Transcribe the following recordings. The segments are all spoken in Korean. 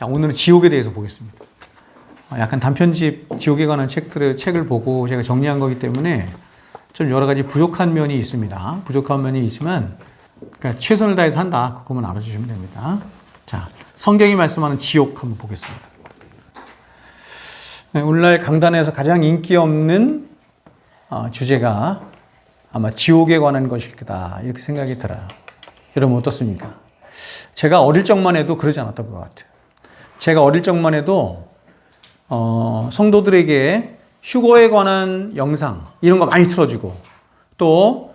자, 오늘은 지옥에 대해서 보겠습니다. 약간 단편집 지옥에 관한 책을 보고 제가 정리한 거기 때문에 좀 여러 가지 부족한 면이 있습니다. 부족한 면이 있지만 그러니까 최선을 다해서 한다. 그것만 알아주시면 됩니다. 자, 성경이 말씀하는 지옥 한번 보겠습니다. 네, 오늘날 강단에서 가장 인기 없는 주제가 아마 지옥에 관한 것일 거다. 이렇게 생각이 들어요. 여러분 어떻습니까? 제가 어릴 적만 해도 그러지 않았던 것 같아요. 제가 어릴 적만 해도 성도들에게 휴거에 관한 영상 이런 거 많이 틀어주고 또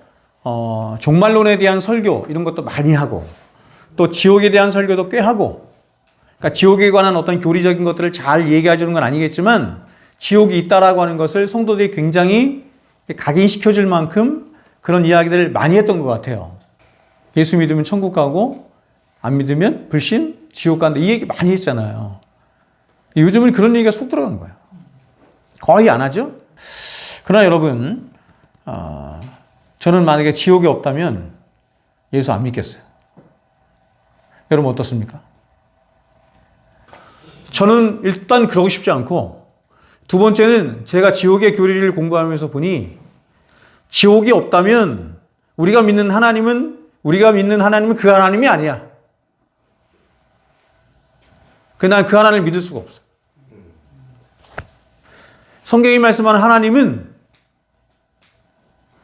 종말론에 대한 설교 이런 것도 많이 하고 또 지옥에 대한 설교도 꽤 하고 그러니까 지옥에 관한 어떤 교리적인 것들을 잘 얘기해 주는 건 아니겠지만 지옥이 있다라고 하는 것을 성도들이 굉장히 각인시켜 줄 만큼 그런 이야기들을 많이 했던 것 같아요. 예수 믿으면 천국 가고 안 믿으면 불신, 지옥 간다 이 얘기 많이 했잖아요. 요즘은 그런 얘기가 쏙 들어간 거예요. 거의 안 하죠? 그러나 여러분 저는 만약에 지옥이 없다면 예수 안 믿겠어요. 여러분 어떻습니까? 저는 일단 그러고 싶지 않고 두 번째는 제가 지옥의 교리를 공부하면서 보니 지옥이 없다면 우리가 믿는 하나님은 그 하나님이 아니야. 난 그 하나님을 믿을 수가 없어. 성경이 말씀하는 하나님은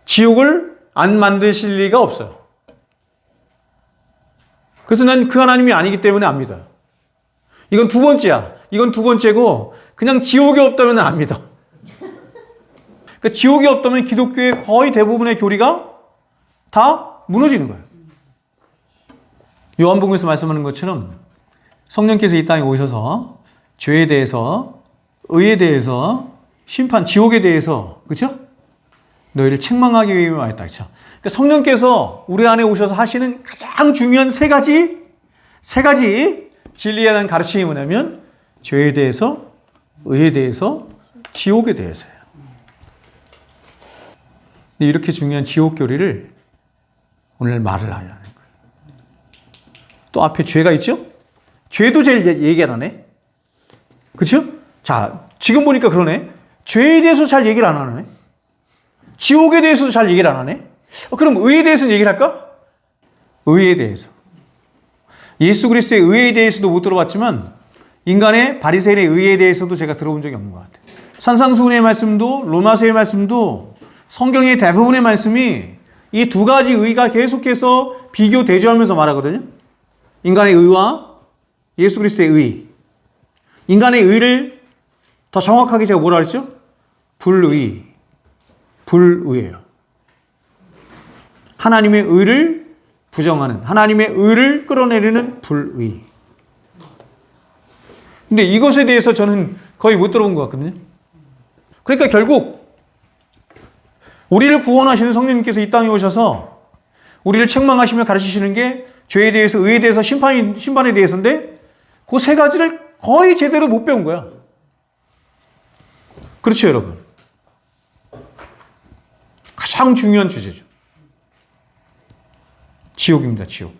지옥을 안 만드실 리가 없어요. 그래서 난 그 하나님이 아니기 때문에 안 믿어요. 이건 두 번째야. 이건 두 번째고 그냥 지옥이 없다면 안 믿어. 그러니까 지옥이 없다면 기독교의 거의 대부분의 교리가 다 무너지는 거예요. 요한복음에서 말씀하는 것처럼 성령께서 이 땅에 오셔서 죄에 대해서, 의에 대해서, 심판, 지옥에 대해서, 그렇죠? 너희를 책망하기 위해 왔다. 그렇죠? 그러니까 성령께서 우리 안에 오셔서 하시는 가장 중요한 세 가지 진리에 대한 가르침이 뭐냐면 죄에 대해서, 의에 대해서, 지옥에 대해서예요. 근데 이렇게 중요한 지옥 교리를 오늘 말을 하려는 거예요. 또 앞에 죄가 있죠? 죄도 제일 얘기 안 하네. 그렇죠? 자, 지금 보니까 그러네. 죄에 대해서 잘 얘기를 안 하네. 지옥에 대해서도 잘 얘기를 안 하네. 그럼 의에 대해서는 얘기를 할까? 의에 대해서. 예수 그리스도의 의에 대해서도 못 들어봤지만 인간의 바리새인의 의에 대해서도 제가 들어본 적이 없는 것 같아요. 산상수훈의 말씀도 로마서의 말씀도 성경의 대부분의 말씀이 이 두 가지 의가 계속해서 비교 대조하면서 말하거든요. 인간의 의와 예수 그리스도의 의. 인간의 의를 더 정확하게 제가 뭐라 그랬죠? 불의예요. 하나님의 의를 부정하는, 하나님의 의를 끌어내리는 불의. 근데 이것에 대해서 저는 거의 못 들어본 것 같거든요. 그러니까 결국 우리를 구원하시는 성령님께서 이 땅에 오셔서 우리를 책망하시며 가르치시는 게 죄에 대해서, 의에 대해서, 심판에 대해서인데 그 세 가지를 거의 제대로 못 배운 거야. 그렇죠, 여러분? 가장 중요한 주제죠. 지옥입니다, 지옥.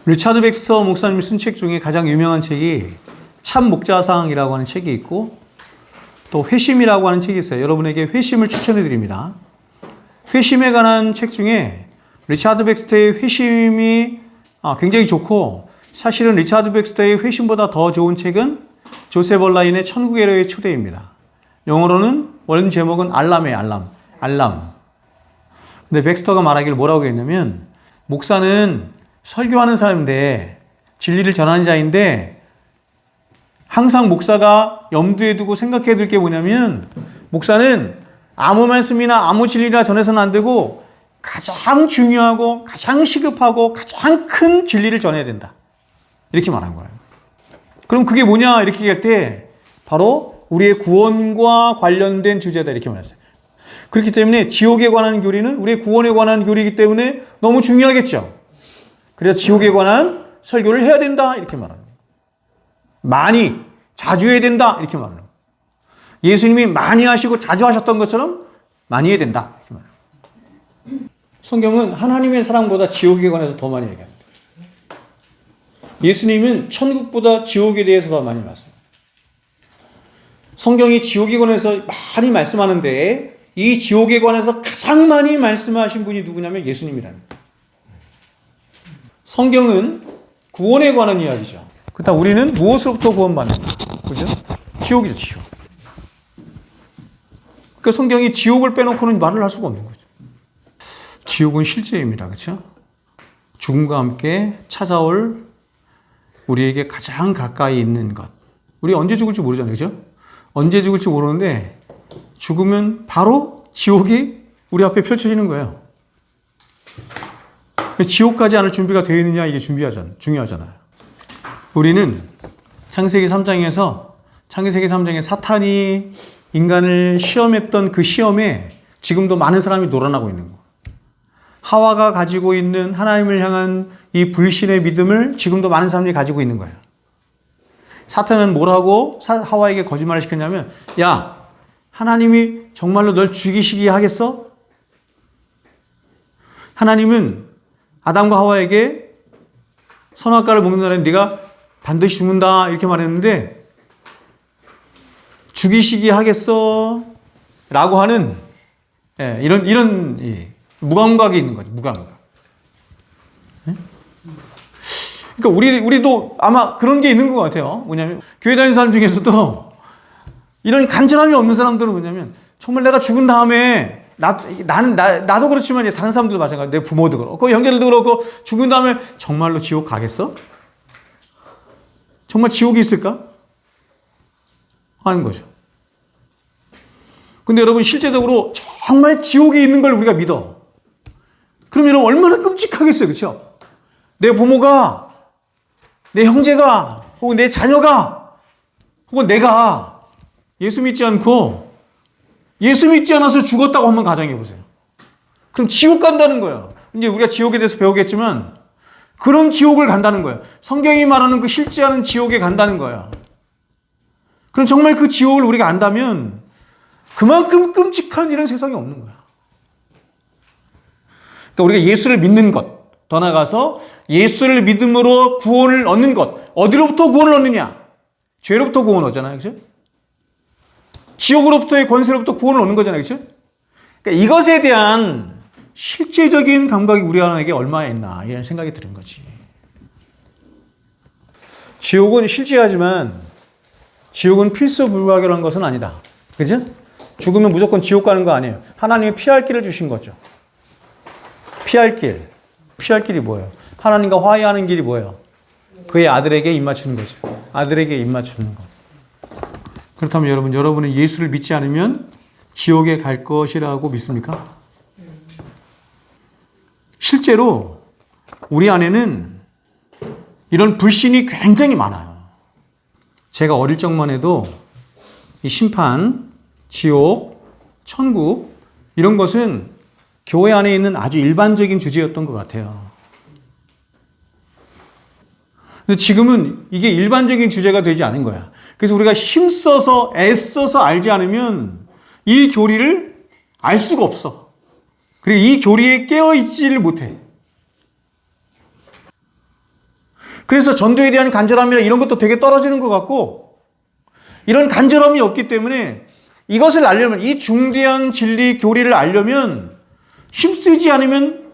리차드 백스터 목사님이 쓴 책 중에 가장 유명한 책이 참 목자상이라고 하는 책이 있고 또 회심이라고 하는 책이 있어요. 여러분에게 회심을 추천해 드립니다. 회심에 관한 책 중에 리차드 백스터의 회심이 굉장히 좋고 사실은 리차드 백스터의 회심보다 더 좋은 책은 조셉 얼라인의 천국에로의 초대입니다. 영어로는 원래 제목은 알람이에요. 알람. 근데 백스터가 말하기를 뭐라고 했냐면 목사는 설교하는 사람인데 진리를 전하는 자인데 항상 목사가 염두에 두고 생각해야 될 게 뭐냐면 목사는 아무 말씀이나 아무 진리나 전해서는 안 되고 가장 중요하고 가장 시급하고 가장 큰 진리를 전해야 된다. 이렇게 말한 거예요. 그럼 그게 뭐냐 이렇게 얘기할 때 바로 우리의 구원과 관련된 주제다 이렇게 말했어요. 그렇기 때문에 지옥에 관한 교리는 우리의 구원에 관한 교리이기 때문에 너무 중요하겠죠. 그래서 지옥에 관한 설교를 해야 된다 이렇게 말합니다. 많이, 자주 해야 된다 이렇게 말합니다. 예수님이 많이 하시고 자주 하셨던 것처럼 많이 해야 된다 이렇게 말합니다. 성경은 하나님의 사랑보다 지옥에 관해서 더 많이 얘기합니다. 예수님은 천국보다 지옥에 대해서 더 많이 말씀합니다. 성경이 지옥에 관해서 많이 말씀하는데 이 지옥에 관해서 가장 많이 말씀하신 분이 누구냐면 예수님이랍니다. 성경은 구원에 관한 이야기죠. 그렇다면 우리는 무엇으로부터 구원받는가? 그죠? 지옥이죠, 지옥. 그러니까 성경이 지옥을 빼놓고는 말을 할 수가 없는 거죠. 지옥은 실제입니다. 그렇죠? 죽음과 함께 찾아올 우리에게 가장 가까이 있는 것. 우리 언제 죽을지 모르잖아요. 그죠? 언제 죽을지 모르는데 죽으면 바로 지옥이 우리 앞에 펼쳐지는 거예요. 지옥 가지 않을 준비가 되어 있느냐 이게 중요하잖아요. 우리는 창세기 3장에 사탄이 인간을 시험했던 그 시험에 지금도 많은 사람이 놀아나고 있는 거예요. 하와가 가지고 있는 하나님을 향한 이 불신의 믿음을 지금도 많은 사람들이 가지고 있는 거예요. 사탄은 뭐라고 하와에게 거짓말을 시켰냐면, 야, 하나님이 정말로 널 죽이시게 하겠어? 하나님은 아담과 하와에게 선악과를 먹는 날에 네가 반드시 죽는다 이렇게 말했는데 죽이시게 하겠어? 라고 하는 이런 무감각이 있는 거죠. 무감각. 그러니까 우리도 아마 그런 게 있는 것 같아요. 뭐냐면 교회 다니는 사람 중에서도 이런 간절함이 없는 사람들은 뭐냐면 정말 내가 죽은 다음에 나도 그렇지만 다른 사람들도 마찬가지로 내 부모도 그렇고 형제들도 그렇고 죽은 다음에 정말로 지옥 가겠어? 정말 지옥이 있을까? 하는 거죠. 근데 여러분 실제적으로 정말 지옥이 있는 걸 우리가 믿어. 그럼 여러분 얼마나 끔찍하겠어요. 그렇죠? 내 부모가, 내 형제가, 혹은 내 자녀가, 혹은 내가 예수 믿지 않고 예수 믿지 않아서 죽었다고 한번 가정해 보세요. 그럼 지옥 간다는 거예요. 이제 우리가 지옥에 대해서 배우겠지만 그런 지옥을 간다는 거예요. 성경이 말하는 그 싫지 않은 지옥에 간다는 거예요. 그럼 정말 그 지옥을 우리가 안다면 그만큼 끔찍한 이런 세상이 없는 거야. 그러니까 우리가 예수를 믿는 것, 더 나아가서 예수를 믿음으로 구원을 얻는 것, 어디로부터 구원을 얻느냐? 죄로부터 구원을 얻잖아요. 그죠? 지옥으로부터의 권세로부터 구원을 얻는 거잖아요. 그죠? 그러니까 이것에 대한 실제적인 감각이 우리 안에 얼마나 있나 이런 생각이 드는 거지. 지옥은 실제하지만 지옥은 필수 불가결한 것은 아니다. 그죠? 죽으면 무조건 지옥 가는 거 아니에요. 하나님이 피할 길을 주신 거죠. 피할 길. 피할 길이 뭐예요? 하나님과 화해하는 길이 뭐예요? 그의 아들에게 입 맞추는 거죠. 아들에게 입 맞추는 것. 그렇다면 여러분은 예수를 믿지 않으면 지옥에 갈 것이라고 믿습니까? 실제로 우리 안에는 이런 불신이 굉장히 많아요. 제가 어릴 적만 해도 이 심판, 지옥, 천국 이런 것은 교회 안에 있는 아주 일반적인 주제였던 것 같아요. 근데 지금은 이게 일반적인 주제가 되지 않은 거야. 그래서 우리가 힘써서 애써서 알지 않으면 이 교리를 알 수가 없어. 그리고 이 교리에 깨어있지를 못해. 그래서 전도에 대한 간절함이나 이런 것도 되게 떨어지는 것 같고 이런 간절함이 없기 때문에 이것을 알려면 이 중대한 진리 교리를 알려면 힘쓰지 않으면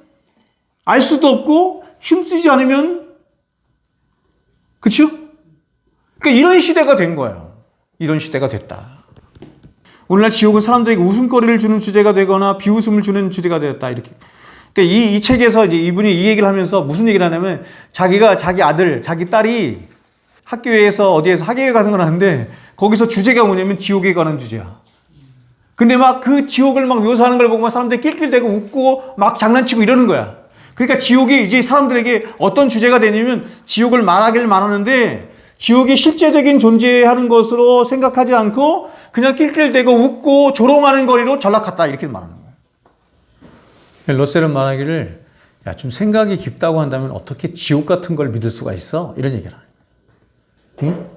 알 수도 없고 힘쓰지 않으면 그렇죠? 그러니까 이런 시대가 된 거예요. 이런 시대가 됐다. 오늘날 지옥은 사람들에게 웃음거리를 주는 주제가 되거나 비웃음을 주는 주제가 되었다. 이렇게. 그러니까 이 책에서 이제 이분이 이 얘기를 하면서 무슨 얘기를 하냐면 자기가 자기 아들, 자기 딸이 학교에서 어디에서 학예회 같은 걸 하는데 거기서 주제가 뭐냐면 지옥에 관한 주제야. 근데 막 그 지옥을 막 묘사하는 걸 보고 막 사람들이 낄낄대고 웃고 막 장난치고 이러는 거야. 그러니까 지옥이 이제 사람들에게 어떤 주제가 되냐면 지옥을 말하길 말하는데 지옥이 실제적인 존재하는 것으로 생각하지 않고 그냥 낄낄대고 웃고 조롱하는 거리로 전락했다 이렇게 말하는 거예요. 러셀은 말하기를 야, 좀 생각이 깊다고 한다면 어떻게 지옥 같은 걸 믿을 수가 있어? 이런 얘기를 해요. 응?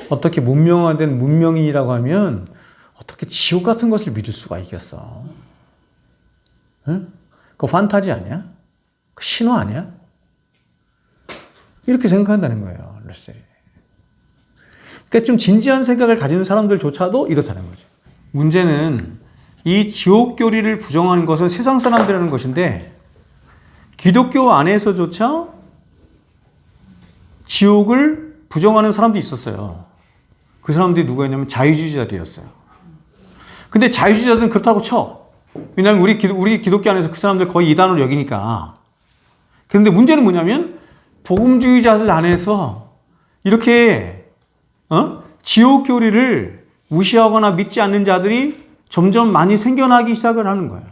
어떻게 문명화된 문명인이라고 하면 어떻게 지옥 같은 것을 믿을 수가 있겠어? 응? 그거 판타지 아니야? 그 신화 아니야? 이렇게 생각한다는 거예요. 러셀이. 그러니까 좀 진지한 생각을 가지는 사람들조차도 이렇다는 거죠. 문제는 이 지옥 교리를 부정하는 것은 세상 사람들이라는 것인데 기독교 안에서조차 지옥을 부정하는 사람도 있었어요. 그 사람들이 누구였냐면 자유주의자들이었어요. 근데 자유주의자들은 그렇다고 쳐. 왜냐하면 우리 기독교 안에서 그 사람들 거의 이단으로 여기니까. 그런데 문제는 뭐냐면 복음주의자들 안에서 이렇게 지옥 교리를 무시하거나 믿지 않는 자들이 점점 많이 생겨나기 시작을 하는 거예요.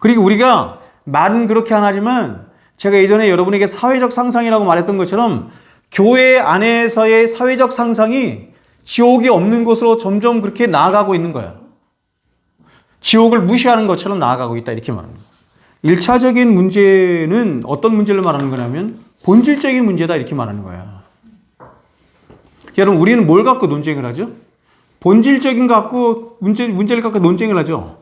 그리고 우리가 말은 그렇게 안 하지만 제가 예전에 여러분에게 사회적 상상이라고 말했던 것처럼 교회 안에서의 사회적 상상이 지옥이 없는 곳으로 점점 그렇게 나아가고 있는 거예요. 지옥을 무시하는 것처럼 나아가고 있다 이렇게 말합니다. 1차적인 문제는 어떤 문제를 말하는 거냐면 본질적인 문제다 이렇게 말하는 거예요. 여러분 우리는 뭘 갖고 논쟁을 하죠? 본질적인 거 갖고 문제를 갖고 논쟁을 하죠.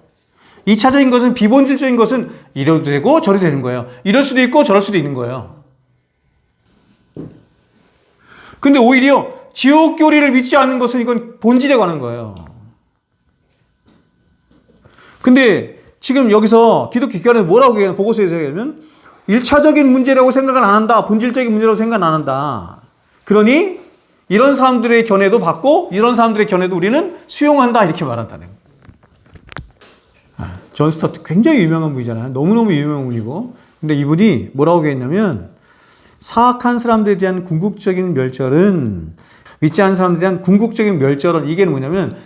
2차적인 것은 비본질적인 것은 이래도 되고 저래도 되는 거예요. 이럴 수도 있고 저럴 수도 있는 거예요. 근데 오히려 지옥 교리를 믿지 않는 것은 이건 본질에 관한 거예요. 근데 지금 여기서 기독교 기관에서 뭐라고 얘기하면 보고서에서 얘기하면 1차적인 문제라고 생각을 안 한다. 본질적인 문제라고 생각 안 한다. 그러니 이런 사람들의 견해도 받고 이런 사람들의 견해도 우리는 수용한다 이렇게 말한다는 거예요. 존 스타트 굉장히 유명한 분이잖아요. 너무너무 유명한 분이고 근데 이분이 뭐라고 했냐면 사악한 사람들에 대한 궁극적인 멸절은 믿지 않는 사람들에 대한 궁극적인 멸절은 이게 뭐냐면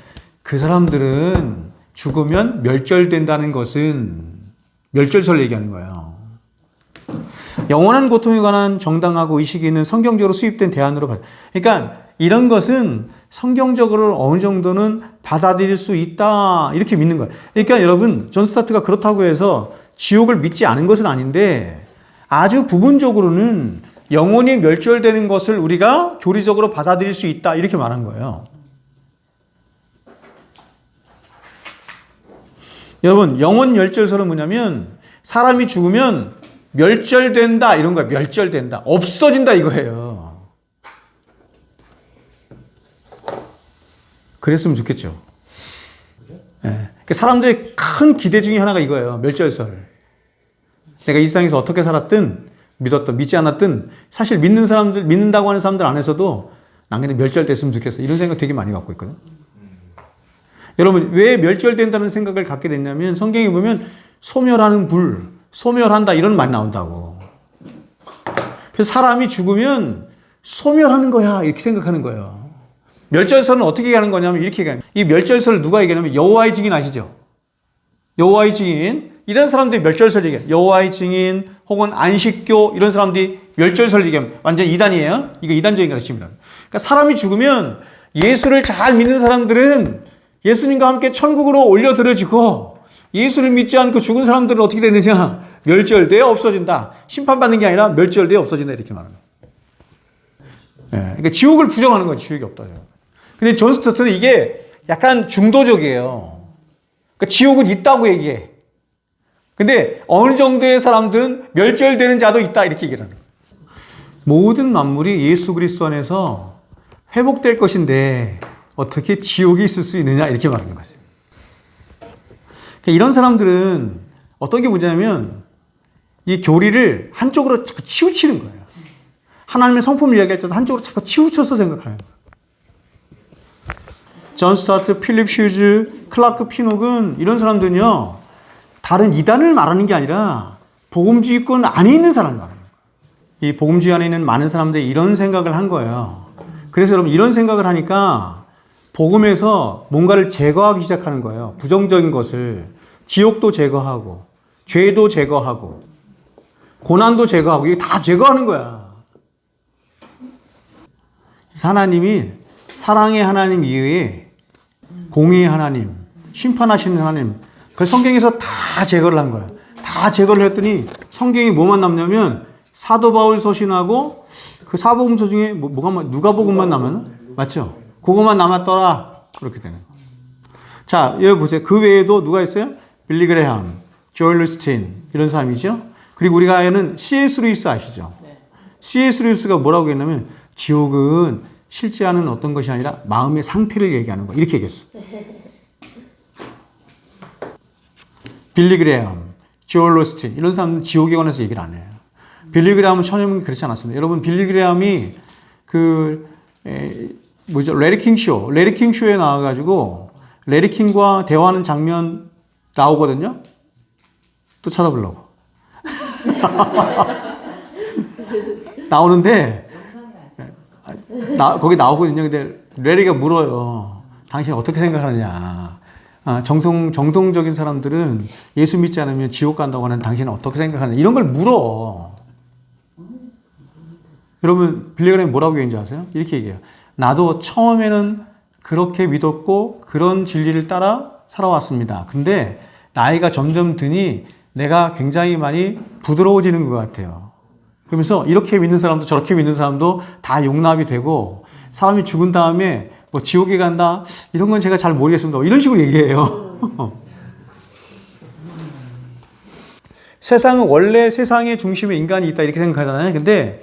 그 사람들은 죽으면 멸절된다는 것은 멸절설 얘기하는 거예요. 영원한 고통에 관한 정당하고 의식이 있는 성경적으로 수입된 대안으로 그러니까 이런 것은 성경적으로 어느 정도는 받아들일 수 있다 이렇게 믿는 거예요. 그러니까 여러분 존 스타트가 그렇다고 해서 지옥을 믿지 않은 것은 아닌데 아주 부분적으로는 영원히 멸절되는 것을 우리가 교리적으로 받아들일 수 있다 이렇게 말한 거예요. 여러분 영원 멸절설은 뭐냐면 사람이 죽으면 멸절된다 이런 거예요. 멸절된다. 없어진다 이거예요. 그랬으면 좋겠죠. 네. 사람들의 큰 기대 중에 하나가 이거예요. 멸절설. 내가 이 세상에서 어떻게 살았든 믿었든 믿지 않았든 사실 믿는 사람들 믿는다고 하는 사람들 안에서도 난 그냥 멸절됐으면 좋겠어. 이런 생각 되게 많이 갖고 있거든. 여러분 왜 멸절된다는 생각을 갖게 됐냐면 성경에 보면 소멸하는 불, 소멸한다 이런 말이 나온다고. 그래서 사람이 죽으면 소멸하는 거야 이렇게 생각하는 거예요. 멸절설은 어떻게 얘기하는 거냐면 이렇게 얘기해요. 이 멸절설을 누가 얘기하냐면 여호와의 증인 아시죠? 여호와의 증인 이런 사람들이 멸절설 얘기해요. 여호와의 증인 혹은 안식교 이런 사람들이 멸절설 얘기하면 완전 이단이에요. 이거 이단적인 가르침이다. 그러니까 사람이 죽으면 예수를 잘 믿는 사람들은 예수님과 함께 천국으로 올려드려지고 예수를 믿지 않고 죽은 사람들은 어떻게 되느냐? 멸절되어 없어진다. 심판받는 게 아니라 멸절되어 없어진다 이렇게 말합니다. 네, 그러니까 지옥을 부정하는 건 지옥이 없다. 근데 존 스타트는 이게 약간 중도적이에요. 그러니까 지옥은 있다고 얘기해. 근데 어느 정도의 사람들은 멸절되는 자도 있다 이렇게 얘기를 하는 거예요. 모든 만물이 예수 그리스도 안에서 회복될 것인데 어떻게 지옥이 있을 수 있느냐 이렇게 말하는 거죠. 이런 사람들은 어떤 게 문제냐면 이 교리를 한쪽으로 자꾸 치우치는 거예요. 하나님의 성품을 이야기할 때도 한쪽으로 자꾸 치우쳐서 생각하는 거예요. 존 스타트, 필립 슈즈, 클라크 피녹은 이런 사람들은요. 다른 이단을 말하는 게 아니라 복음주의권 안에 있는 사람을 말하는 거예요. 이 복음주의 안에 있는 많은 사람들이 이런 생각을 한 거예요. 그래서 여러분 이런 생각을 하니까 복음에서 뭔가를 제거하기 시작하는 거예요. 부정적인 것을. 지옥도 제거하고 죄도 제거하고 고난도 제거하고 이게 다 제거하는 거야. 하나님이 사랑의 하나님 이외에 공의의 하나님, 심판하시는 하나님 그걸 성경에서 다 제거를 한 거야. 다 제거를 했더니 성경이 뭐만 남냐면 사도 바울 서신하고 그 사복음서 중에 누가복음만 남았나? 맞죠? 그거만 남았더라. 그렇게 되는 거예요. 자, 여기 보세요. 그 외에도 누가 있어요? 빌리 그레함, 조엘 스틴 이런 사람이죠. 그리고 우리가 아는 C.S. 루이스 아시죠? 네. C.S. 루이스가 뭐라고 했냐면 지옥은 실제하는 어떤 것이 아니라 마음의 상태를 얘기하는 거 이렇게 얘기했어. 빌리 그레엄, 조엘 오스틴 이런 사람은 지옥에 관해서 얘기를 안 해요. 빌리 그레엄은 처음에는 그렇지 않았습니다. 여러분 빌리 그레엄이 레리 킹 쇼에 나와가지고 레리 킹과 대화하는 장면 나오거든요. 또 찾아보려고. 나오는데 거기 나오거든요. 근데 레리가 물어요. 당신 어떻게 생각하느냐. 정통적인 사람들은 예수 믿지 않으면 지옥 간다고 하는 당신은 어떻게 생각하느냐. 이런 걸 물어. 여러분 빌리 그레엄이 뭐라고 얘기인지 아세요? 이렇게 얘기해요. 나도 처음에는 그렇게 믿었고 그런 진리를 따라 살아왔습니다. 근데 나이가 점점 드니 내가 굉장히 많이 부드러워지는 것 같아요. 그러면서 이렇게 믿는 사람도 저렇게 믿는 사람도 다 용납이 되고 사람이 죽은 다음에 뭐 지옥에 간다 이런 건 제가 잘 모르겠습니다. 이런 식으로 얘기해요. 세상은 원래 세상의 중심에 인간이 있다 이렇게 생각하잖아요. 근데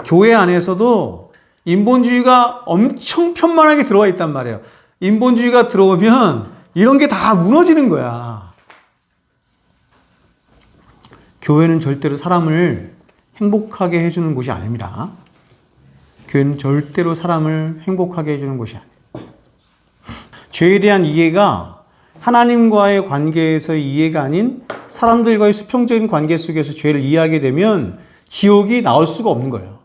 교회 안에서도 인본주의가 엄청 편만하게 들어와 있단 말이에요. 인본주의가 들어오면 이런 게 다 무너지는 거야. 교회는 절대로 사람을 행복하게 해주는 곳이 아닙니다. 교회는 절대로 사람을 행복하게 해주는 곳이 아니에요. 죄에 대한 이해가 하나님과의 관계에서의 이해가 아닌 사람들과의 수평적인 관계 속에서 죄를 이해하게 되면 지옥이 나올 수가 없는 거예요.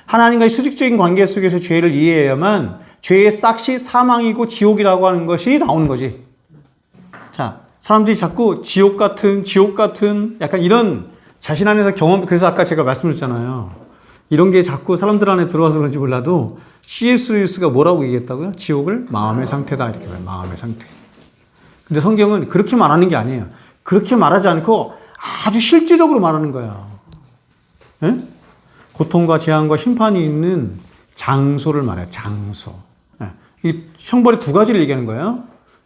하나님과의 수직적인 관계 속에서 죄를 이해해야만 죄의 싹이 사망이고 지옥이라고 하는 것이 나오는 거지. 자, 사람들이 자꾸 지옥 같은 약간 이런 자신 안에서 경험, 그래서 아까 제가 말씀드렸잖아요. 이런 게 자꾸 사람들 안에 들어와서 그런지 몰라도 C.S. 루이스가 뭐라고 얘기했다고요? 지옥을 마음의 상태다. 이렇게 말해요. 마음의 상태. 근데 성경은 그렇게 말하는 게 아니에요. 그렇게 말하지 않고 아주 실제적으로 말하는 거야. 예? 고통과 재앙과 심판이 있는 장소를 말해요. 장소. 예. 이 형벌이 두 가지를 얘기하는 거예요.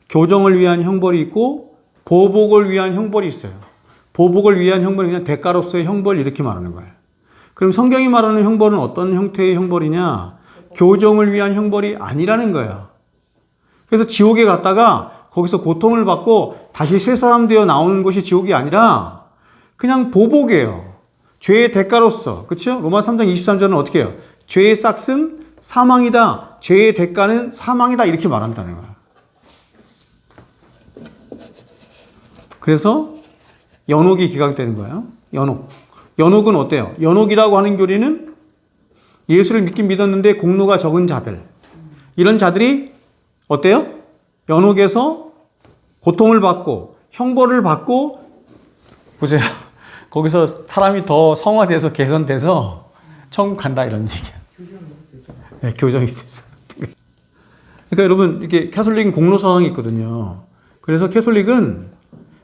교정을 위한 형벌이 있고 보복을 위한 형벌이 있어요. 보복을 위한 형벌이 그냥 대가로서의 형벌 이렇게 말하는 거예요. 그럼 성경이 말하는 형벌은 어떤 형태의 형벌이냐? 교정을 위한 형벌이 아니라는 거예요. 그래서 지옥에 갔다가 거기서 고통을 받고 다시 새 사람 되어 나오는 것이 지옥이 아니라 그냥 보복이에요. 죄의 대가로서. 그렇죠? 로마 3장 23절은 어떻게 해요? 죄의 싹은 사망이다. 죄의 대가는 사망이다. 이렇게 말한다는 거예요. 그래서 연옥이 기각되는 거예요. 연옥. 연옥은 어때요? 연옥이라고 하는 교리는 예수를 믿긴 믿었는데 공로가 적은 자들. 이런 자들이 어때요? 연옥에서 고통을 받고 형벌을 받고 보세요. 거기서 사람이 더 성화돼서 개선돼서 천국 간다 이런 얘기야. 네, 교정이 됐어. 그러니까 여러분 이렇게 캐톨릭은 공로 사상이 있거든요. 그래서 캐톨릭은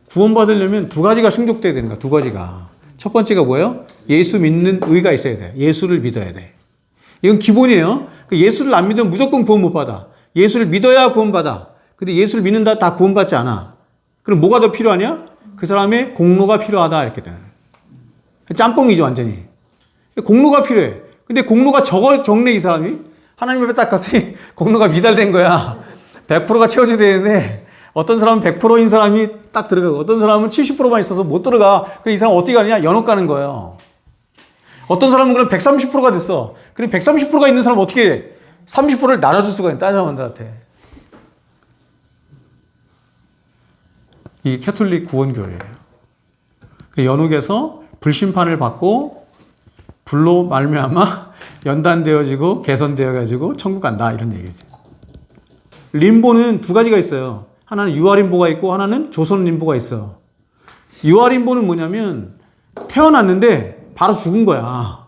구원받으려면 두 가지가 충족돼야 되는 거야. 두 가지가. 첫 번째가 뭐예요? 예수 믿는 의가 있어야 돼. 예수를 믿어야 돼. 이건 기본이에요. 예수를 안 믿으면 무조건 구원 못 받아. 예수를 믿어야 구원받아. 근데 예수를 믿는다 다 구원받지 않아. 그럼 뭐가 더 필요하냐? 그 사람의 공로가 필요하다 이렇게 되는 거예요. 짬뽕이죠 완전히. 공로가 필요해. 근데 공로가 적네 이 사람이. 하나님 앞에 딱 갔더니 공로가 미달된 거야. 100%가 채워져야 되는데 어떤 사람은 100%인 사람이 딱 들어가고 어떤 사람은 70%만 있어서 못 들어가. 그래 이 사람 어떻게 가느냐? 연옥 가는 거예요. 어떤 사람은 그럼 130%가 됐어. 그럼 130%가 있는 사람은 어떻게 해? 30%를 나눠줄 수가 있는 다른 사람들한테. 이 캐톨릭 구원교회예요. 연옥에서 불심판을 받고 불로 말미암아 연단되어지고 개선되어가지고 천국 간다 이런 얘기죠. 림보는 두 가지가 있어요. 하나는 유아림보가 있고 하나는 조선림보가 있어. 유아림보는 뭐냐면 태어났는데 바로 죽은 거야.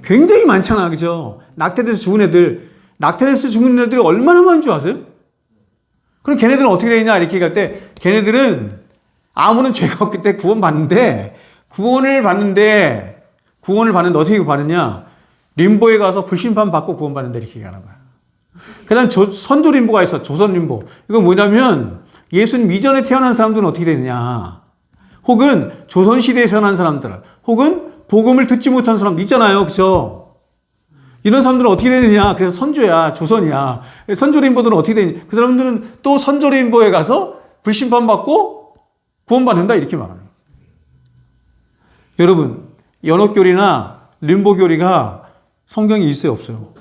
굉장히 많잖아. 그죠? 낙태돼서 죽은 애들. 낙태돼서 죽은 애들이 얼마나 많은 줄 아세요? 그럼 걔네들은 어떻게 되느냐 이렇게 얘기할 때 걔네들은 아무런 죄가 없기 때문에 구원을 받는데 어떻게 받느냐? 림보에 가서 불심판 받고 구원받는다 이렇게 얘기하는 거야. 그 다음 선조 림보가 있어. 조선 림보. 이건 뭐냐면 예수님 이전에 태어난 사람들은 어떻게 되느냐? 혹은 조선시대에 태어난 사람들, 혹은 복음을 듣지 못한 사람 있잖아요. 그죠? 이런 사람들은 어떻게 되느냐? 그래서 선조야, 조선이야. 선조림보들은 어떻게 되느냐? 그 사람들은 또 선조림보에 가서 불심판받고 구원받는다. 이렇게 말하는 거예요. 여러분, 연옥교리나 림보교리가 성경에 있어요, 없어요?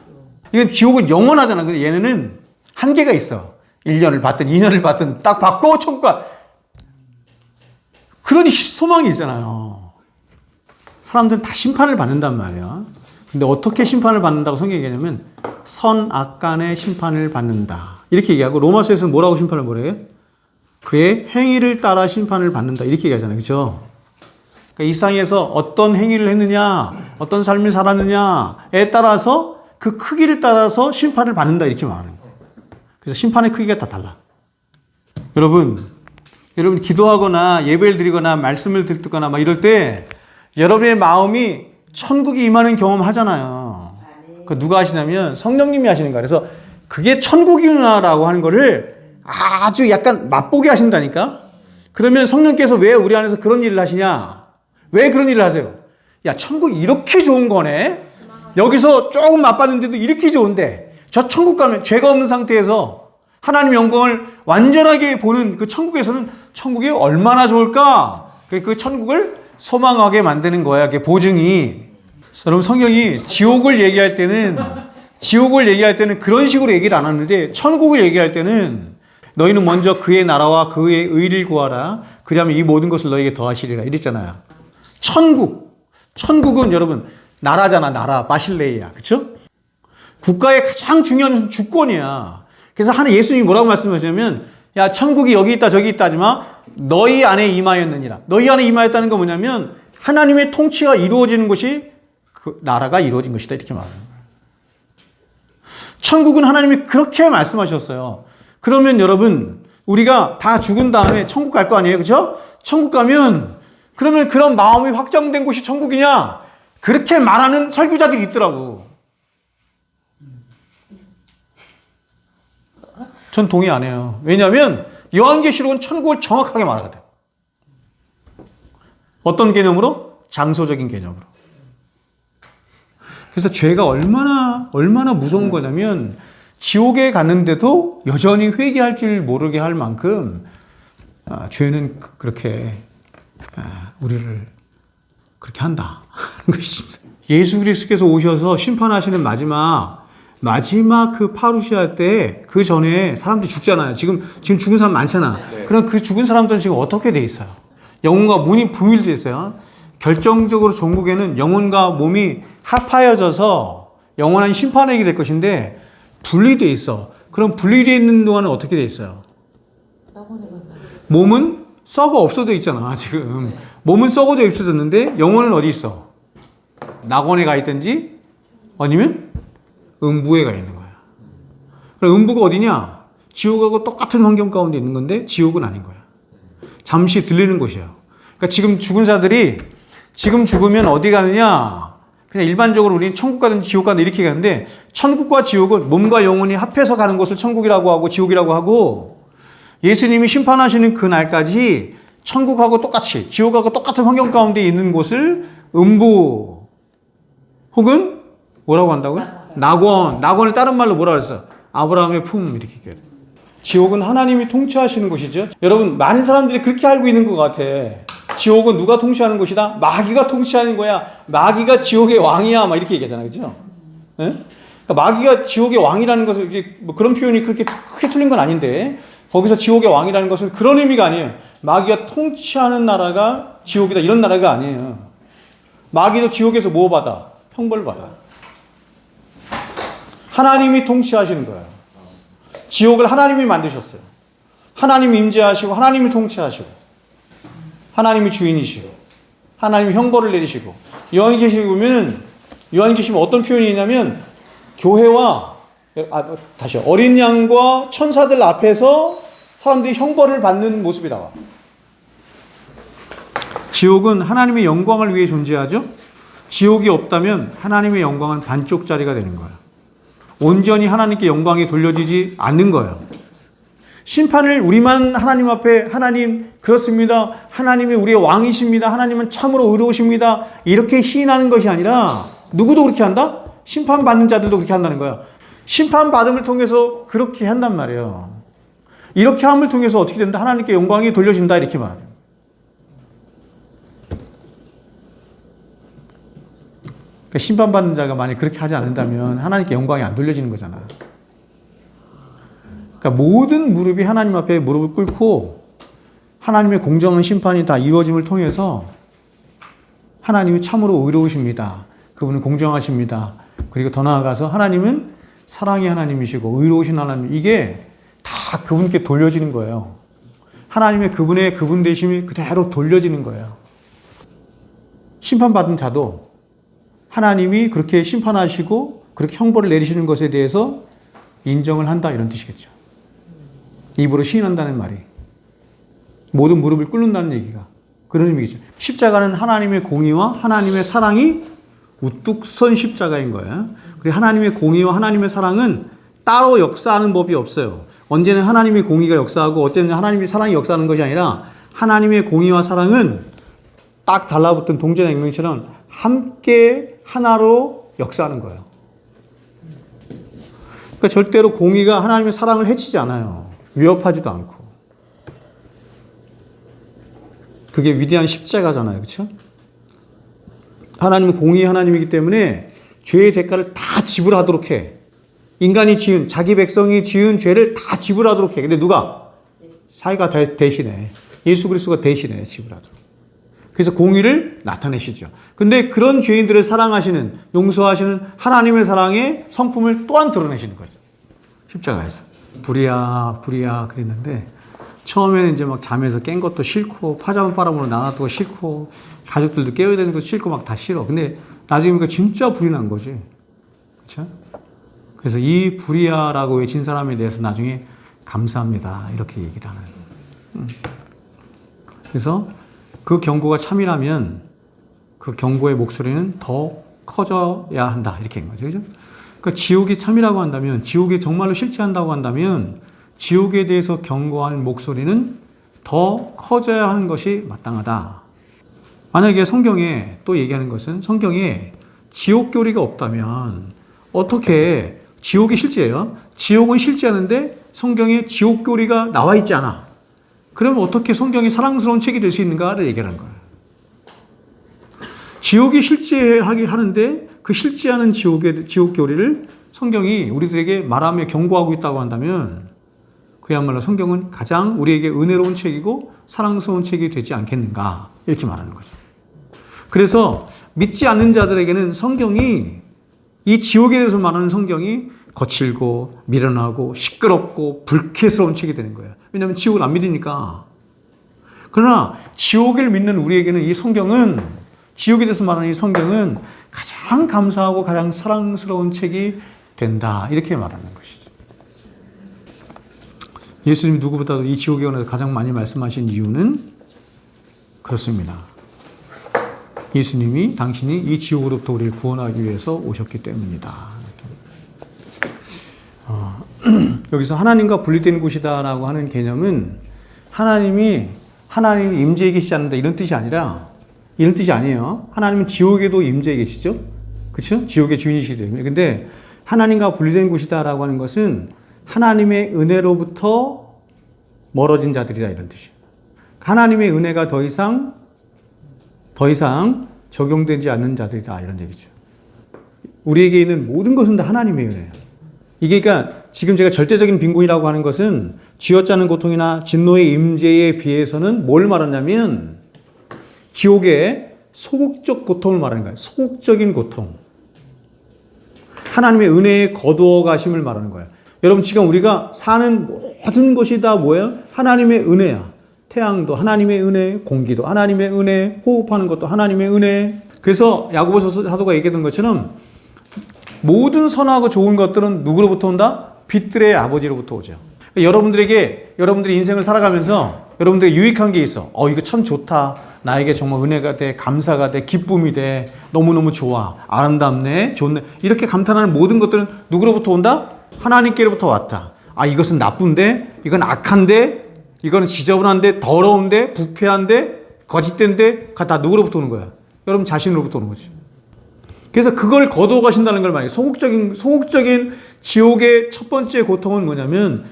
이건 지옥은 영원하잖아. 근데 얘네는 한계가 있어. 1년을 받든 2년을 받든 딱 받고 천국 가. 그러니 소망이 있잖아요. 사람들은 다 심판을 받는단 말이야. 근데 어떻게 심판을 받는다고 성경이 얘기하냐면 선악 간의 심판을 받는다. 이렇게 얘기하고 로마서에서는 뭐라고 심판을 뭐래요? 그의 행위를 따라 심판을 받는다. 이렇게 얘기하잖아요. 그렇죠? 그러니까 이 세상에서 어떤 행위를 했느냐, 어떤 삶을 살았느냐에 따라서 그 크기를 따라서 심판을 받는다. 이렇게 말하는 거예요. 그래서 심판의 크기가 다 달라. 여러분 기도하거나 예배를 드리거나 말씀을 듣거나 막 이럴 때 여러분의 마음이 천국이 임하는 경험 하잖아요. 그 누가 하시냐면 성령님이 하시는 거예요. 그래서 그게 천국이구나라고 하는 거를 아주 약간 맛보게 하신다니까? 그러면 성령께서 왜 우리 안에서 그런 일을 하시냐? 왜 그런 일을 하세요? 야, 천국이 이렇게 좋은 거네? 여기서 조금 맛봤는데도 이렇게 좋은데 저 천국 가면 죄가 없는 상태에서 하나님의 영광을 완전하게 보는 그 천국에서는 천국이 얼마나 좋을까? 그 천국을 소망하게 만드는 거야. 그게 보증이. 여러분 성경이 지옥을 얘기할 때는 그런 식으로 얘기를 안 하는데 천국을 얘기할 때는 너희는 먼저 그의 나라와 그의 의를 구하라. 그리하면 이 모든 것을 너희에게 더하시리라. 이랬잖아요. 천국은 여러분 나라잖아. 나라. 바실레이야. 그렇죠? 국가의 가장 중요한 주권이야. 그래서 예수님이 뭐라고 말씀하시냐면 야 천국이 여기 있다 저기 있다 하지만 너희 안에 임하였느니라. 너희 안에 임하였다는 건 뭐냐면 하나님의 통치가 이루어지는 것이 그 나라가 이루어진 것이다. 이렇게 말하는 거예요. 천국은 하나님이 그렇게 말씀하셨어요. 그러면 여러분 우리가 다 죽은 다음에 천국 갈 거 아니에요. 그렇죠? 천국 가면 그러면 그런 마음이 확정된 곳이 천국이냐? 그렇게 말하는 설교자들이 있더라고. 전 동의 안 해요. 왜냐하면 요한계시록은 천국을 정확하게 말하거든. 어떤 개념으로? 장소적인 개념으로. 그래서 죄가 얼마나 무서운 거냐면 지옥에 갔는데도 여전히 회개할 줄 모르게 할 만큼 죄는 그렇게 우리를 그렇게 한다. 예수 그리스도께서 오셔서 심판하시는 마지막 그 파루시아 때 그 전에 사람들이 죽잖아요. 지금 죽은 사람 많잖아. 네. 그럼 그 죽은 사람들은 지금 어떻게 돼 있어요? 영혼과 몸이 분리돼 있어요. 결정적으로 종국에는 영혼과 몸이 합하여져서 영원한 심판에 이르게 될 것인데 분리돼 있어. 그럼 분리되어 있는 동안은 어떻게 돼 있어요? 몸은 썩어 없어져 있잖아. 지금 네. 몸은 썩어져 없어졌는데 영혼은 어디 있어? 낙원에 가 있든지 아니면 음부에 가 있는 거야. 그럼 음부가 어디냐? 지옥하고 똑같은 환경 가운데 있는 건데 지옥은 아닌 거야. 잠시 들리는 곳이야. 그러니까 지금 죽은 자들이 지금 죽으면 어디 가느냐? 그냥 일반적으로 우리는 천국 가든 지옥 가든 이렇게 가는데 천국과 지옥은 몸과 영혼이 합해서 가는 곳을 천국이라고 하고 지옥이라고 하고 예수님이 심판하시는 그 날까지 천국하고 똑같이 지옥하고 똑같은 환경 가운데 있는 곳을 음부 혹은 뭐라고 한다고요? 낙원을 다른 말로 뭐라 그랬어? 아브라함의 품 이렇게 얘기해요. 지옥은 하나님이 통치하시는 곳이죠. 여러분 많은 사람들이 그렇게 알고 있는 것 같아. 지옥은 누가 통치하는 곳이다? 마귀가 통치하는 거야. 마귀가 지옥의 왕이야. 막 이렇게 얘기하잖아요. 그죠? 네? 그러니까 마귀가 지옥의 왕이라는 것을 이게 뭐 그런 표현이 그렇게 크게 틀린 건 아닌데 거기서 지옥의 왕이라는 것은 그런 의미가 아니에요. 마귀가 통치하는 나라가 지옥이다. 이런 나라가 아니에요. 마귀도 지옥에서 뭐 받아? 형벌 받아. 하나님이 통치하시는 거예요. 지옥을 하나님이 만드셨어요. 하나님이 임재하시고 하나님이 통치하시고 하나님이 주인이시고 하나님이 형벌을 내리시고 요한계시록 보면 요한계시록 어떤 표현이 있냐면 교회와 어린 양과 천사들 앞에서 사람들이 형벌을 받는 모습이 나와. 지옥은 하나님의 영광을 위해 존재하죠. 지옥이 없다면 하나님의 영광은 반쪽짜리가 되는 거예요. 온전히 하나님께 영광이 돌려지지 않는 거예요. 심판을 우리만 하나님 앞에 하나님 그렇습니다. 하나님이 우리의 왕이십니다. 하나님은 참으로 의로우십니다. 이렇게 시인하는 것이 아니라 누구도 그렇게 한다? 심판받는 자들도 그렇게 한다는 거야. 심판받음을 통해서 그렇게 한단 말이에요. 이렇게 함을 통해서 어떻게 된다? 하나님께 영광이 돌려진다 이렇게 말해요. 그러니까 심판받는 자가 만약 그렇게 하지 않는다면 하나님께 영광이 안 돌려지는 거잖아. 그러니까 모든 무릎이 하나님 앞에 무릎을 꿇고 하나님의 공정한 심판이 다 이루어짐을 통해서 하나님이 참으로 의로우십니다. 그분은 공정하십니다. 그리고 더 나아가서 하나님은 사랑의 하나님이시고 의로우신 하나님, 이게 다 그분께 돌려지는 거예요. 하나님의 그분의 그분 되심이 그대로 돌려지는 거예요. 심판받은 자도 하나님이 그렇게 심판하시고 그렇게 형벌을 내리시는 것에 대해서 인정을 한다 이런 뜻이겠죠. 입으로 시인한다는 말이 모든 무릎을 꿇는다는 얘기가 그런 의미겠죠. 십자가는 하나님의 공의와 하나님의 사랑이 우뚝 선 십자가인 거예요. 그리고 하나님의 공의와 하나님의 사랑은 따로 역사하는 법이 없어요. 언제는 하나님의 공의가 역사하고 어때는 하나님의 사랑이 역사하는 것이 아니라 하나님의 공의와 사랑은 딱 달라붙은 동전의 액면처럼 함께 하나로 역사하는 거예요. 그러니까 절대로 공의가 하나님의 사랑을 해치지 않아요. 위협하지도 않고. 그게 위대한 십자가잖아요. 그렇죠? 하나님은 공의의 하나님이기 때문에 죄의 대가를 다 지불하도록 해. 인간이 지은, 자기 백성이 지은 죄를 다 지불하도록 해. 근데 누가? 자기가 대신해. 예수 그리스도가 대신해 지불하도록. 그래서 공의를 나타내시죠. 근데 그런 죄인들을 사랑하시는, 용서하시는 하나님의 사랑의 성품을 또한 드러내시는 거죠. 십자가에서. 불이야 그랬는데 처음에는 이제 막 잠에서 깬 것도 싫고 파자마 빨아먹으러 나가도 싫고 가족들도 깨워야 되는 것도 싫고 막 다 싫어. 근데 나중에 보니까 진짜 불이 난 거지. 그렇죠? 그래서 이 불이야라고 외친 사람에 대해서 나중에 감사합니다 이렇게 얘기를 하는. 그래서 그 경고가 참이라면 그 경고의 목소리는 더 커져야 한다 이렇게 한 거죠. 그죠? 그러니까 지옥이 참이라고 한다면, 지옥이 정말로 실제한다고 한다면 지옥에 대해서 경고하는 목소리는 더 커져야 하는 것이 마땅하다. 만약에 성경에 또 얘기하는 것은 성경에 지옥 교리가 없다면 어떻게 지옥이 실제예요? 지옥은 실제하는데 성경에 지옥 교리가 나와 있지 않아. 그러면 어떻게 성경이 사랑스러운 책이 될 수 있는가를 얘기하는 거예요. 지옥이 실제하게 하는데 그 실제하는 지옥 교리를 성경이 우리들에게 말하며 경고하고 있다고 한다면 그야말로 성경은 가장 우리에게 은혜로운 책이고 사랑스러운 책이 되지 않겠는가 이렇게 말하는 거죠. 그래서 믿지 않는 자들에게는 성경이 이 지옥에 대해서 말하는 성경이 거칠고 미련하고 시끄럽고 불쾌스러운 책이 되는 거예요. 왜냐하면 지옥을 안 믿으니까. 그러나 지옥을 믿는 우리에게는 이 성경은, 지옥에 대해서 말하는 이 성경은 가장 감사하고 가장 사랑스러운 책이 된다 이렇게 말하는 것이죠. 예수님이 누구보다도 이 지옥에 관해서 가장 많이 말씀하신 이유는 그렇습니다. 예수님이 당신이 이 지옥으로부터 우리를 구원하기 위해서 오셨기 때문이다. 여기서 하나님과 분리된 곳이다라고 하는 개념은 하나님이 임재해 계시지 않는다 이런 뜻이 아니라, 이런 뜻이 아니에요. 하나님은 지옥에도 임재해 계시죠. 그렇죠? 지옥의 주인이시기 때문에. 근데 하나님과 분리된 곳이다라고 하는 것은 하나님의 은혜로부터 멀어진 자들이다 이런 뜻이에요. 하나님의 은혜가 더 이상 적용되지 않는 자들이다 이런 얘기죠. 우리에게 있는 모든 것은 다 하나님의 은혜예요. 이게 그러니까 지금 제가 절대적인 빈곤이라고 하는 것은 쥐어짜는 고통이나 진노의 임재에 비해서는 뭘 말하냐면 지옥의 소극적 고통을 말하는 거예요. 소극적인 고통. 하나님의 은혜에 거두어 가심을 말하는 거예요. 여러분 지금 우리가 사는 모든 것이 다 뭐예요? 하나님의 은혜야. 태양도 하나님의 은혜, 공기도 하나님의 은혜, 호흡하는 것도 하나님의 은혜. 그래서 야고보 사도가 얘기했던 것처럼 모든 선하고 좋은 것들은 누구로부터 온다? 빛들의 아버지로부터 오죠. 여러분들이 인생을 살아가면서 여러분들에게 유익한 게 있어. 이거 참 좋다. 나에게 정말 은혜가 돼, 감사가 돼, 기쁨이 돼, 너무너무 좋아, 아름답네, 좋네. 이렇게 감탄하는 모든 것들은 누구로부터 온다? 하나님께로부터 왔다. 아, 이것은 나쁜데, 이건 악한데, 이거는 지저분한데, 더러운데, 부패한데, 거짓된데, 다 누구로부터 오는 거야? 여러분 자신으로부터 오는 거지. 그래서 그걸 거두어 가신다는 걸 말해요. 소극적인 지옥의 첫 번째 고통은 뭐냐면,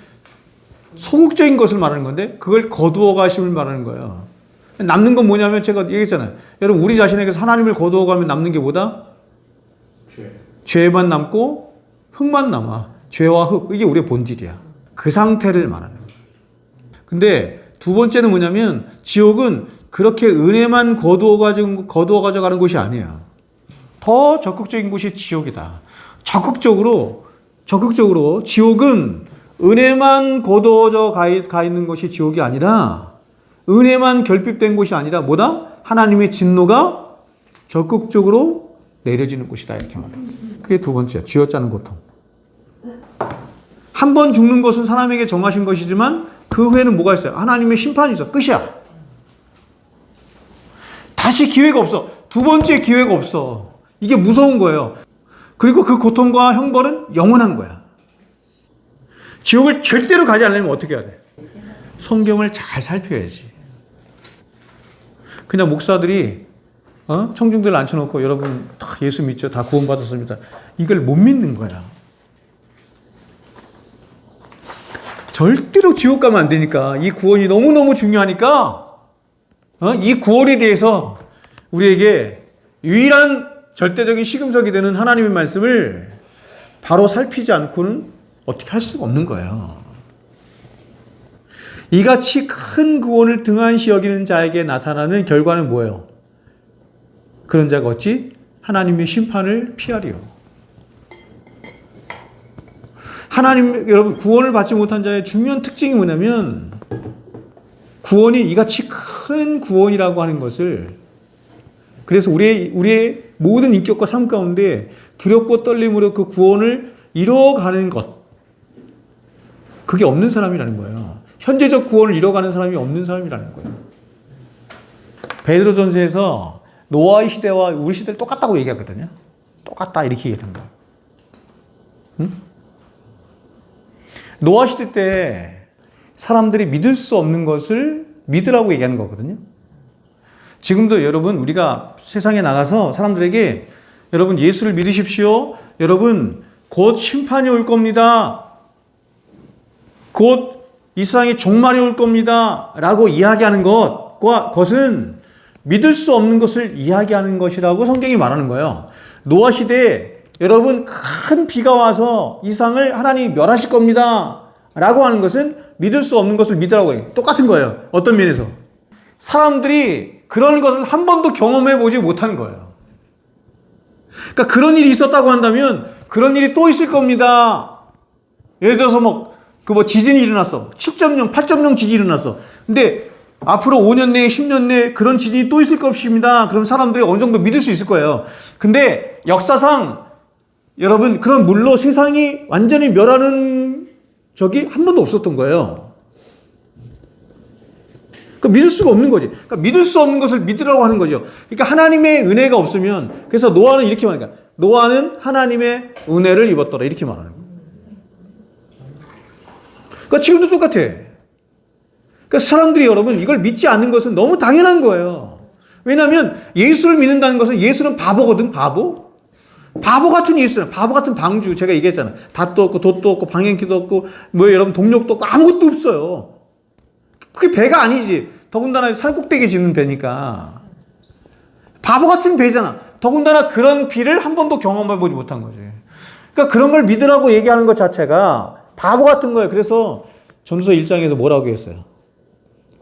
소극적인 것을 말하는 건데, 그걸 거두어 가심을 말하는 거예요. 남는 건 뭐냐면, 제가 얘기했잖아요. 여러분, 우리 자신에게서 하나님을 거두어 가면 남는 게 뭐다? 죄만 남고, 흙만 남아. 죄와 흙. 이게 우리의 본질이야. 그 상태를 말하는 거예요. 근데 두 번째는 뭐냐면, 지옥은 그렇게 은혜만 거두어 가져가는 곳이 아니야. 더 적극적인 곳이 지옥이다. 적극적으로 지옥은 은혜만 거두어져 가 있는 것이 지옥이 아니라, 은혜만 결핍된 곳이 아니라 뭐다? 하나님의 진노가 적극적으로 내려지는 곳이다. 이렇게 말해요. 그게 두 번째야. 쥐어짜는 고통. 한 번 죽는 것은 사람에게 정하신 것이지만 그 후에는 뭐가 있어요? 하나님의 심판이 있어. 끝이야. 다시 기회가 없어. 두 번째 기회가 없어. 이게 무서운 거예요. 그리고 그 고통과 형벌은 영원한 거야. 지옥을 절대로 가지 않으려면 어떻게 해야 돼? 성경을 잘 살펴야지. 그냥 목사들이 청중들 앉혀놓고 여러분 다 예수 믿죠? 다 구원받았습니다. 이걸 못 믿는 거야. 절대로 지옥 가면 안 되니까. 이 구원이 너무너무 중요하니까 이 구원에 대해서 우리에게 유일한 절대적인 시금석이 되는 하나님의 말씀을 바로 살피지 않고는 어떻게 할 수가 없는 거예요. 이같이 큰 구원을 등한시 여기는 자에게 나타나는 결과는 뭐예요? 그런 자가 어찌 하나님의 심판을 피하리요. 여러분, 구원을 받지 못한 자의 중요한 특징이 뭐냐면, 구원이 이같이 큰 구원이라고 하는 것을, 그래서 우리의 모든 인격과 삶 가운데 두렵고 떨림으로 그 구원을 이뤄가는 것, 그게 없는 사람이라는 거예요. 현재적 구원을 이뤄가는 사람이 없는 사람이라는 거예요. 베드로전서에서 노아의 시대와 우리 시대를 똑같다고 얘기하거든요. 똑같다 이렇게 얘기합니다. 응? 노아 시대 때 사람들이 믿을 수 없는 것을 믿으라고 얘기하는 거거든요. 지금도 여러분, 우리가 세상에 나가서 사람들에게 여러분 예수를 믿으십시오. 여러분 곧 심판이 올 겁니다. 곧 이 세상에 종말이 올 겁니다. 라고 이야기하는 것은 믿을 수 없는 것을 이야기하는 것이라고 성경이 말하는 거예요. 노아 시대에 여러분 큰 비가 와서 이 세상을 하나님이 멸하실 겁니다. 라고 하는 것은 믿을 수 없는 것을 믿으라고 해요. 똑같은 거예요. 어떤 면에서. 사람들이 그런 것을 한 번도 경험해 보지 못하는 거예요. 그러니까 그런 일이 있었다고 한다면 그런 일이 또 있을 겁니다. 예를 들어서 지진이 일어났어. 7.0, 8.0 지진이 일어났어. 근데 앞으로 5년 내에 10년 내에 그런 지진이 또 있을 것입니다. 그럼 사람들이 어느 정도 믿을 수 있을 거예요. 근데 역사상 여러분 그런 물로 세상이 완전히 멸하는 적이 한 번도 없었던 거예요. 그러니까 믿을 수가 없는 거지. 그러니까 믿을 수 없는 것을 믿으라고 하는 거죠. 그러니까 하나님의 은혜가 없으면, 그래서 노아는 이렇게 말하는 거야. 노아는 하나님의 은혜를 입었더라. 이렇게 말하는 거야. 그러니까 지금도 똑같아. 그러니까 사람들이 여러분 이걸 믿지 않는 것은 너무 당연한 거예요. 왜냐하면 예수를 믿는다는 것은 예수는 바보거든. 바보 같은 예수는, 바보 같은 방주. 제가 얘기했잖아. 닷도 없고 돛도 없고 방향키도 없고 여러분 동력도 없고 아무것도 없어요. 그게 배가 아니지. 더군다나 산꼭대기에 짓는 배니까 바보 같은 배잖아. 더군다나 그런 비를 한 번도 경험해보지 못한 거지. 그러니까 그런 걸 믿으라고 얘기하는 것 자체가 바보 같은 거예요. 그래서 전도서 1장에서 뭐라고 했어요?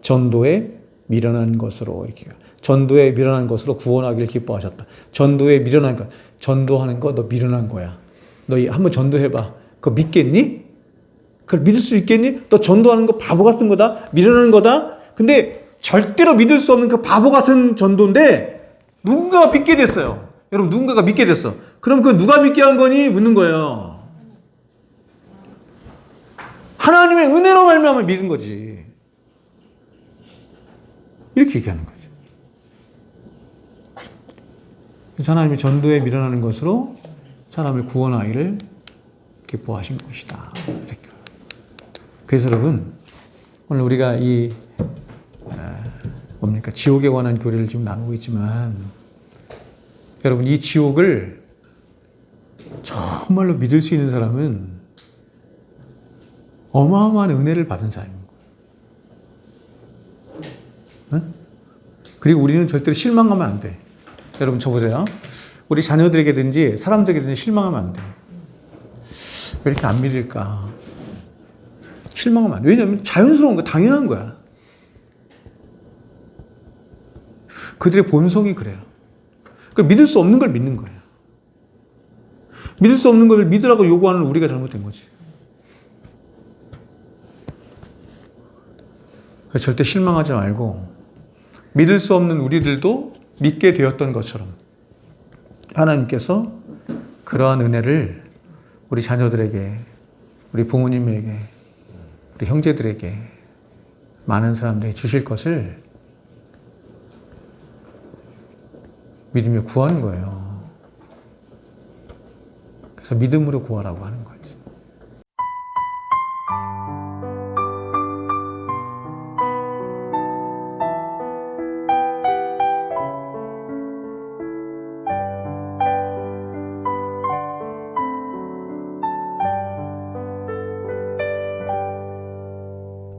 전도에 미련한 것으로, 이렇게 전도에 미련한 것으로 구원하기를 기뻐하셨다. 전도에 미련한 것, 전도하는 거 너 미련한 거야. 너 한번 전도해봐. 그거 믿겠니? 그걸 믿을 수 있겠니? 너 전도하는 거 바보 같은 거다. 미련한 거다. 근데 절대로 믿을 수 없는 그 바보 같은 전도인데 누군가가 믿게 됐어요. 여러분, 누군가가 믿게 됐어. 그럼 그 누가 믿게 한 거니? 묻는 거예요. 하나님의 은혜로 말미암아 믿은 거지. 이렇게 얘기하는 거죠. 그래서 하나님이 전도에 미련하는 것으로 사람을 구원하기를 기뻐하신 것이다. 이렇게. 그래서 여러분, 오늘 우리가 이 뭡니까? 지옥에 관한 교리를 지금 나누고 있지만, 여러분, 이 지옥을 정말로 믿을 수 있는 사람은 어마어마한 은혜를 받은 사람인 거예요. 응? 그리고 우리는 절대로 실망하면 안 돼. 여러분, 저 보세요. 우리 자녀들에게든지 사람들에게든지 실망하면 안 돼. 왜 이렇게 안 믿을까? 실망하면 안 돼. 왜냐하면 자연스러운 거, 당연한 거야. 그들의 본성이 그래요. 믿을 수 없는 걸 믿는 거예요. 믿을 수 없는 걸 믿으라고 요구하는 우리가 잘못된 거지. 절대 실망하지 말고 믿을 수 없는 우리들도 믿게 되었던 것처럼 하나님께서 그러한 은혜를 우리 자녀들에게, 우리 부모님에게, 우리 형제들에게, 많은 사람들에게 주실 것을 믿으며 구하는 거예요. 그래서 믿음으로 구하라고 하는 거예요.